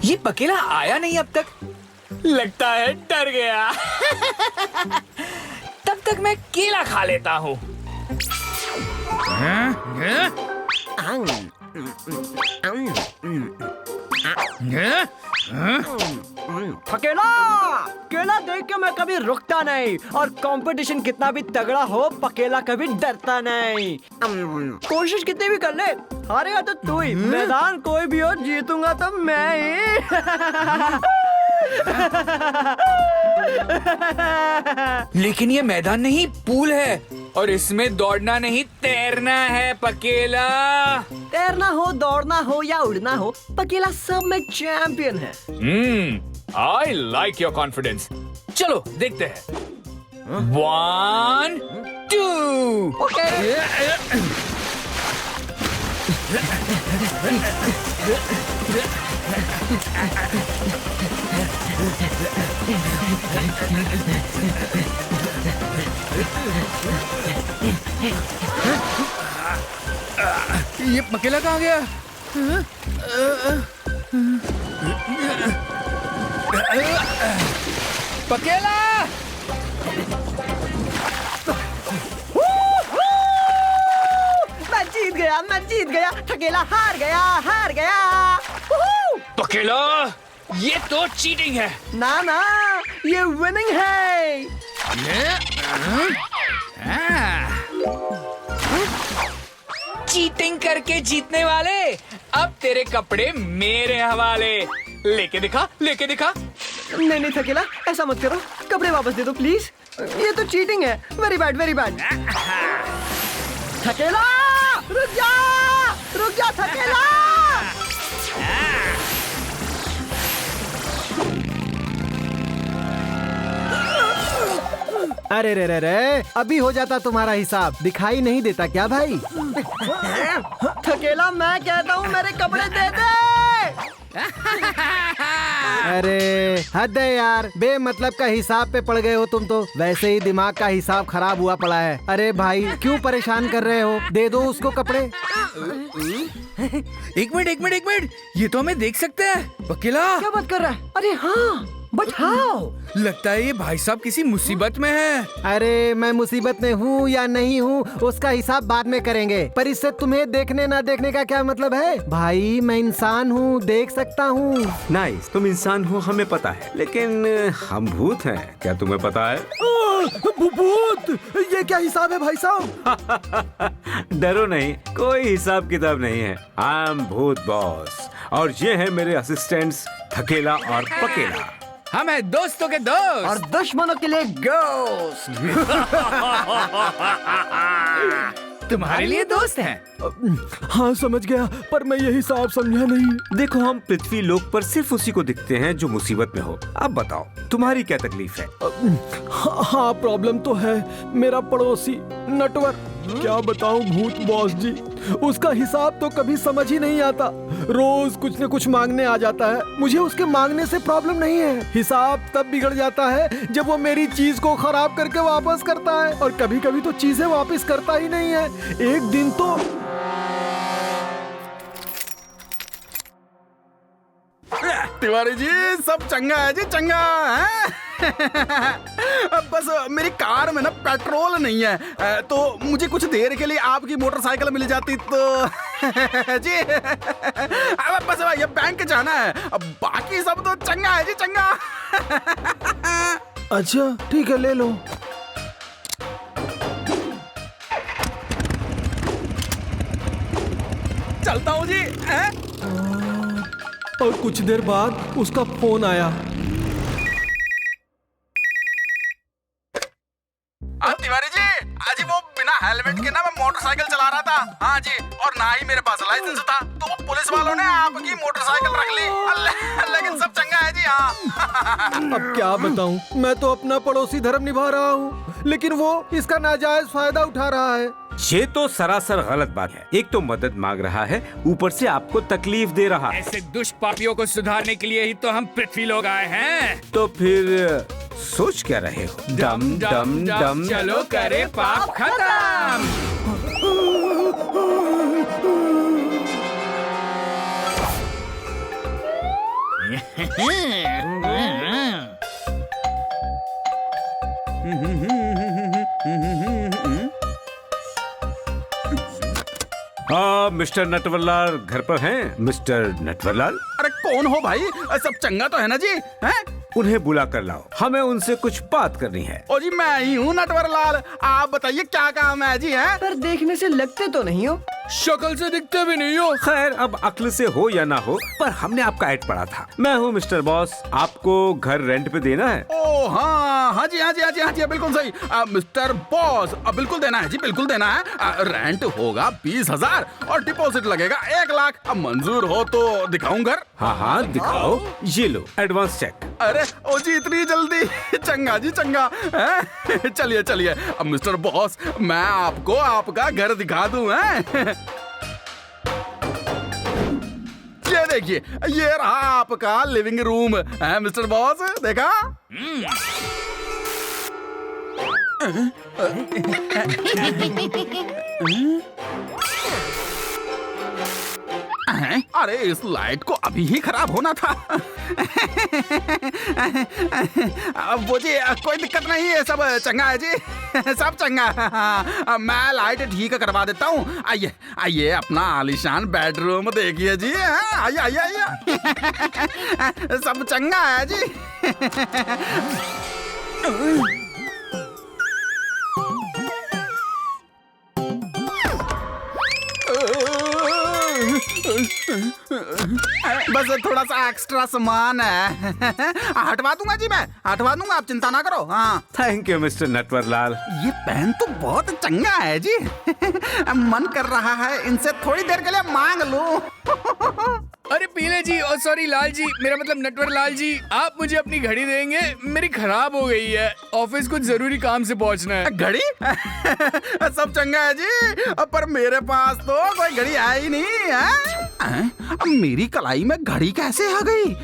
ये पकेला आया नहीं अब तक। लगता है डर गया। तब तक मैं केला खा लेता हूँ। पकेला, केला देख के मैं कभी रुकता नहीं, और कंपटीशन कितना भी तगड़ा हो पकेला कभी डरता नहीं। कोशिश कितनी भी कर ले, हारेगा तो तू ही। मैदान कोई भी हो, जीतूंगा तो मैं ही। लेकिन ये मैदान नहीं, पूल है, और इसमें दौड़ना नहीं तैरना है पकेला। तैरना हो, दौड़ना हो या उड़ना हो, पकेला सब में चैंपियन है। I like your confidence. चलो देखते हैं। 1, 2। ये पकेला कहाँ गया? पकेला! मैं जीत गया, पकेला हार गया। पकेला, ये तो चीटिंग है। ना, ये विनिंग है। चीटिंग करके जीतने वाले, अब तेरे कपड़े मेरे हवाले। लेके दिखा। नहीं पकेला, ऐसा मत करो, कपड़े वापस दे दो प्लीज। ये तो चीटिंग है। Very bad. पकेला, रुक जा पकेला। अरे रे, अभी हो जाता तुम्हारा हिसाब। दिखाई नहीं देता क्या भाई? पकेला, मैं कहता हूँ मेरे कपड़े दे दे। अरे हद है यार, बेमतलब का हिसाब पे पड़ गए हो तुम तो। वैसे ही दिमाग का हिसाब खराब हुआ पड़ा है। अरे भाई, क्यों परेशान कर रहे हो? दे दो उसको कपड़े। एक मिनट, ये तो हमें देख सकते हैं। पकेला, क्या बात कर रहा है? अरे हाँ, बट हाउ? लगता है ये भाई साहब किसी मुसीबत में है। अरे मैं मुसीबत में हूँ या नहीं हूँ, उसका हिसाब बाद में करेंगे। पर इससे तुम्हें देखने ना देखने का क्या मतलब है? भाई मैं इंसान हूँ, देख सकता हूँ। नाइस, तुम इंसान हो हमें पता है, लेकिन हम भूत हैं, क्या तुम्हें पता है? भूत? ये क्या हिसाब है भाई साहब? डरो नहीं, कोई हिसाब किताब नहीं है। आई एम भूत बॉस, और ये है मेरे असिस्टेंट्स थकेला और पकेला। हम हैं दोस्तों के दोस्त, और दुश्मनों के लिए घोस्ट। तुम्हारे लिए दोस्त हैं। हाँ समझ गया, पर मैं ये हिसाब समझा नहीं। देखो, हम पृथ्वी लोक पर सिर्फ उसी को दिखते हैं जो मुसीबत में हो। अब बताओ, तुम्हारी क्या तकलीफ है? हाँ प्रॉब्लम तो है। मेरा पड़ोसी नटवर, क्या बताऊं भूत बॉस जी, उसका हिसाब तो कभी समझ ही नहीं आता। रोज कुछ न कुछ मांगने आ जाता है। मुझे उसके मांगने से प्रॉब्लम नहीं है, हिसाब तब बिगड़ जाता है जब वो मेरी चीज को खराब करके वापस करता है। और कभी कभी तो चीजें वापस करता ही नहीं है। एक दिन तो तिवारी जी, सब चंगा है जी, चंगा है। अब बस मेरी कार में ना पेट्रोल नहीं है, तो मुझे कुछ देर के लिए आपकी मोटरसाइकिल मिल जाती तो। जी अब बस ये बैंक जाना है, अब बाकी सब तो चंगा है जी, चंगा। अच्छा ठीक है, ले लो। चलता हूँ जी। और कुछ देर बाद उसका फोन आया। तिवारी जी, आज वो बिना हेलमेट के ना मैं मोटरसाइकिल चला रहा था। हाँ जी, और ना ही मेरे पास लाइसेंस था, तो पुलिस वालों ने आपकी मोटरसाइकिल रख ली। लेकिन सब चंगा है जी। हाँ। अब क्या बताऊं, मैं तो अपना पड़ोसी धर्म निभा रहा हूँ, लेकिन वो इसका नाजायज फायदा उठा रहा है। ये तो सरासर गलत बात है। एक तो मदद मांग रहा है, ऊपर से आपको तकलीफ दे रहा है। ऐसे दुष्ट पापियों को सुधारने के लिए ही तो हम पृथ्वी लोग आए हैं। तो फिर सोच क्या रहे हो? डम डम डम, चलो करे पाप खत्म। मिस्टर नटवरलाल घर पर हैं? मिस्टर नटवरलाल, अरे कौन हो भाई? सब चंगा तो है ना जी? हैं? उन्हें बुला कर लाओ, हमें उनसे कुछ बात करनी है। ओ जी मैं ही हूँ नटवरलाल। आप बताइए क्या काम है जी? हैं? पर देखने से लगते तो नहीं हो। शक्ल से दिखते भी नहीं हो। खैर, अब अक्ल से हो या ना हो, पर हमने आपका ऐड पढ़ा था। मैं हूँ मिस्टर बॉस, आपको घर रेंट पे देना है। ओ हाँ, हाँ जी, हाँ जी, हाँ जी, हाँ जी, बिल्कुल सही। मिस्टर बॉस, बिल्कुल देना है जी, बिल्कुल देना है। रेंट होगा 20,000 और डिपॉजिट लगेगा 1 लाख। अब मंजूर हो तो दिखाऊं घर? हाँ हाँ दिखाओ, ये लो एडवांस चेक। अरे ओ जी इतनी जल्दी? चंगा जी चंगा। हैं? चलिए चलिए। अब मिस्टर बॉस मैं आपको आपका घर दिखा दूं। हैं? ये देखिए, ये रहा आपका लिविंग रूम है मिस्टर बॉस, देखा? अरे इस लाइट को अभी ही खराब होना था। अब वो जी कोई दिक्कत नहीं है, सब चंगा है जी, सब चंगा। मैं लाइट ठीक करवा देता हूँ। आइए आइए, अपना आलीशान बेडरूम देखिए जी। आइए आइए आइए। सब चंगा है जी। बस थोड़ा सा एक्स्ट्रा सामान है। हटवा दूंगा जी, मैं हटवा दूंगा, आप चिंता ना करो। हाँ थैंक यू मिस्टर नटवरलाल। ये पेन तो बहुत चंगा है जी। मन कर रहा है इनसे थोड़ी देर के लिए मांग लूं। अरे पीले जी, और सॉरी लाल जी, मेरा मतलब नटवर लाल जी, आप मुझे अपनी घड़ी देंगे? मेरी खराब हो गई है, ऑफिस कुछ जरूरी काम से पहुंचना है। घड़ी? सब चंगा है जी, पर मेरे पास तो कोई घड़ी है ही नहीं है। अब मेरी कलाई में घड़ी कैसे आ गई?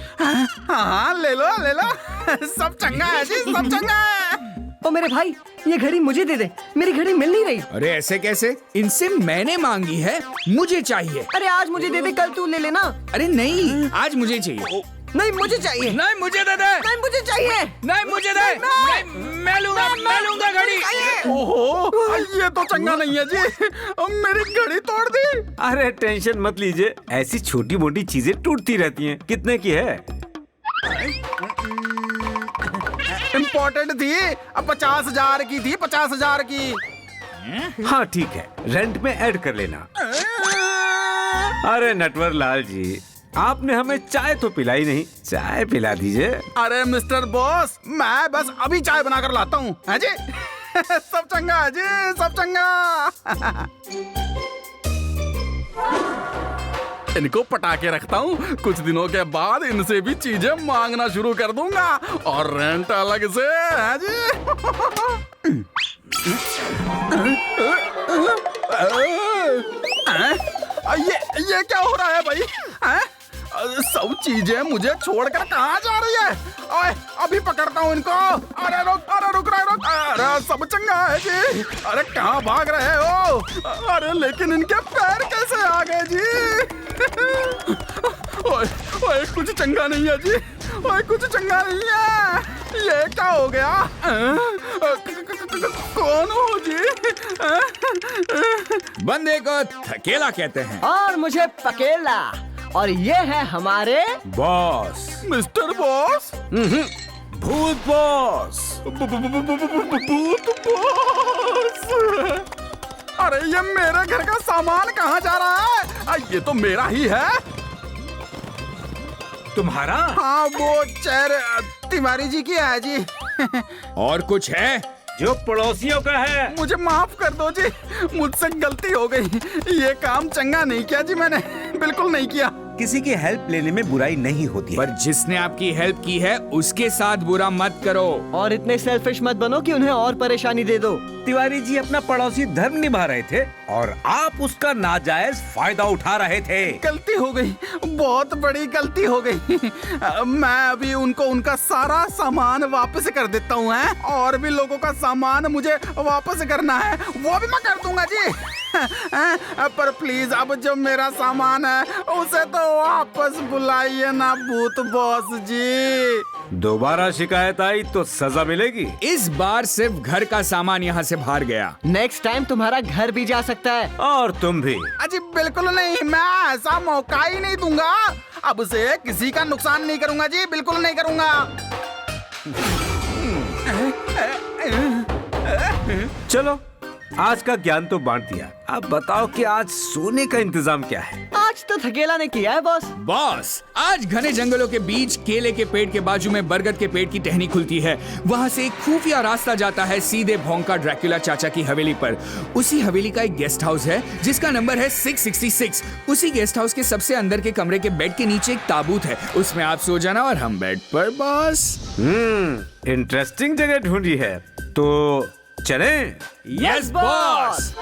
हाँ ले लो ले लो। सब चंगा है जी, सब चंगा है। ओ मेरे भाई, ये घड़ी मुझे दे दे, मेरी घड़ी मिल नहीं रही। अरे ऐसे कैसे? इनसे मैंने मांगी है, मुझे चाहिए। अरे आज मुझे दे दे, कल तू ले लेना। अरे नहीं, आज मुझे चाहिए। नहीं मुझे चाहिए। नहीं मुझे दे दे। नहीं मुझे चाहिए। नहीं मुझे दे। नहीं, मैं लूंगा घड़ी। ओहो, ये तो चंगा नहीं है जी, मेरी घड़ी तोड़ दी। अरे टेंशन मत लीजिए, ऐसी छोटी मोटी चीजें टूटती रहती हैं। कितने की है? इम्पोर्टेंट थी, अब 50,000 की थी, 50,000 की। हाँ ठीक है, रेंट में ऐड कर लेना। अरे नटवरलाल जी, आपने हमें चाय तो पिलाई नहीं, चाय पिला दीजिए। अरे मिस्टर बॉस, मैं बस अभी चाय बनाकर लाता हूँ। है जी? सब चंगा है जी, सब चंगा। इनको पटा के रखता हूँ, कुछ दिनों के बाद इनसे भी चीजें मांगना शुरू कर दूंगा, और रेंट अलग से। है जी? ये क्या हो रहा है भाई? सब चीजें मुझे छोड़कर कहाँ जा रही है? ओए, अभी पकड़ता हूँ इनको। अरे रुक, अरे रुक रहा, रुक। अरे सब चंगा है जी। अरे कहाँ भाग रहे हो? अरे लेकिन इनके पैर कैसे आ गए जी? ओए, ओए, कुछ चंगा नहीं है जी। ओए, कुछ चंगा नहीं है। ये क्या हो गया? कौन हो जी? बंदे को थकेला कहते हैं। और मुझे पकेला, और ये है हमारे बॉस। Mister boss? भूत बॉस। भूत बॉस? अरे ये मेरे घर का सामान कहाँ जा रहा है? ये तो मेरा ही है। तुम्हारा? हाँ, वो चेयर तिवारी जी की है जी। और कुछ है? जो पड़ोसियों का है। मुझे माफ कर दो जी, मुझसे गलती हो गई। ये काम चंगा नहीं किया जी मैंने, बिल्कुल नहीं किया। किसी की हेल्प लेने में बुराई नहीं होती है। पर जिसने आपकी हेल्प की है उसके साथ बुरा मत करो। और इतने सेल्फिश मत बनो कि उन्हें और परेशानी दे दो। तिवारी जी अपना पड़ोसी धर्म निभा रहे थे और आप उसका नाजायज फायदा उठा रहे थे। गलती हो गई, बहुत बड़ी गलती हो गई। मैं अभी उनको उनका सारा सामान वापस कर देता हूँ। और भी लोगों का सामान मुझे वापस करना है, वो भी मैं कर दूंगा जी। पर प्लीज अब जो मेरा सामान है उसे तो वापस बुलाइए ना भूत बॉस जी। दोबारा शिकायत आई तो सजा मिलेगी। इस बार सिर्फ घर का सामान यहाँ से बाहर गया। नेक्स्ट टाइम तुम्हारा घर भी जा सकता है। और तुम भी। अजी बिल्कुल नहीं, मैं ऐसा मौका ही नहीं दूंगा। अब से किसी का नुकसान नहीं करूंगा जी, बिल्कुल नहीं करूंगा। चलो आज का ज्ञान तो बांट दिया, अब बताओ कि आज सोने का इंतजाम क्या है। आज तो थकेला ने किया है बॉस। बॉस, आज घने जंगलों के बीच केले के पेड़ के बाजू में बरगद के पेड़ की टहनी खुलती है। वहाँ से एक खुफिया रास्ता जाता है सीधे भौंका ड्रैकुला चाचा की हवेली पर। उसी हवेली का एक गेस्ट हाउस है जिसका नंबर है 666। उसी गेस्ट हाउस के सबसे अंदर के कमरे के बेड के नीचे एक ताबूत है, उसमें आप सो जाना और हम बेड पर। बॉस इंटरेस्टिंग जगह ढूंढी है, तो चलें? Yes boss.